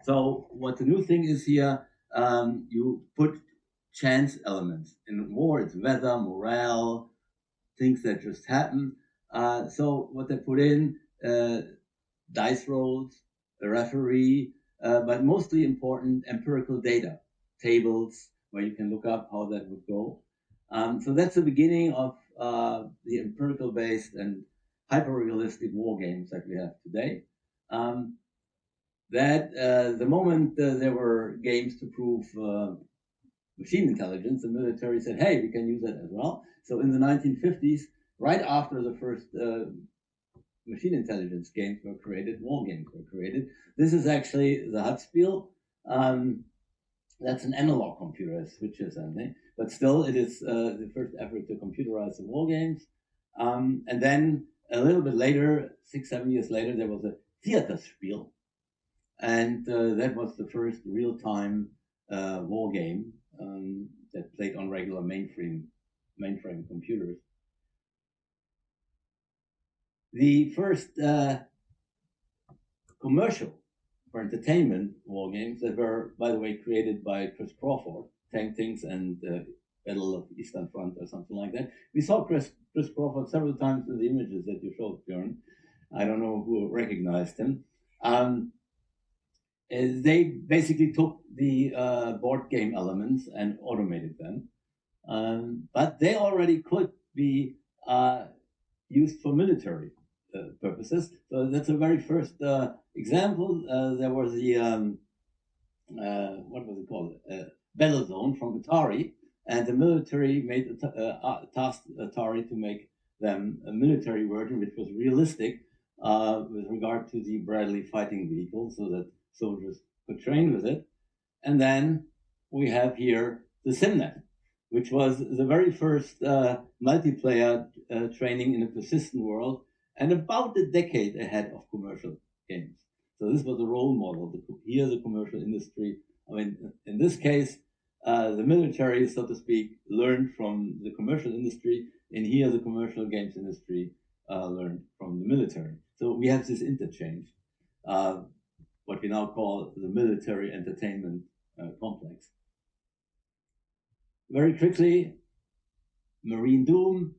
So what the new thing is here, you put chance elements. In war, it's weather, morale, things that just happen. So what they put in, dice rolls, a referee, but mostly important empirical data, tables where you can look up how that would go. So that's the beginning of the empirical based and hyper-realistic war games that we have today. The moment there were games to prove machine intelligence, the military said, hey, we can use that as well. So in the 1950s, right after the first machine intelligence games were created, war games were created. This is actually the Hudspiel. That's an analog computer, it switches something, but still it is the first effort to computerize the war games. And then a little bit later, 6-7 years later, there was a Theaterspiel. And that was the first real-time war game that played on regular mainframe computers. The first commercial for entertainment war games that were, by the way, created by Chris Crawford, Tank Things and Battle of Eastern Front or something like that. We saw Chris Crawford several times in the images that you showed, Björn. I don't know who recognized him. They basically took the board game elements and automated them. But they already could be used for military purposes. So that's the very first example. There was the, what was it called? Battlezone from Atari. And the military made tasked Atari to make them a military version, which was realistic with regard to the Bradley fighting vehicle, so that soldiers could train with it. And then we have here the SimNet, which was the very first multiplayer training in a persistent world, and about a decade ahead of commercial games. So this was a role model. Here, the commercial industry, I mean, in this case, the military, so to speak, learned from the commercial industry, and here the commercial games industry learned from the military. So we have this interchange, what we now call the military entertainment complex. Very quickly, Marine Doom,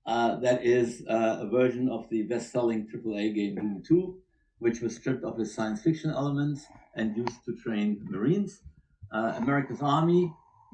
that is a version of the best-selling AAA game Doom 2, which was stripped of its science fiction elements and used to train Marines. America's Army,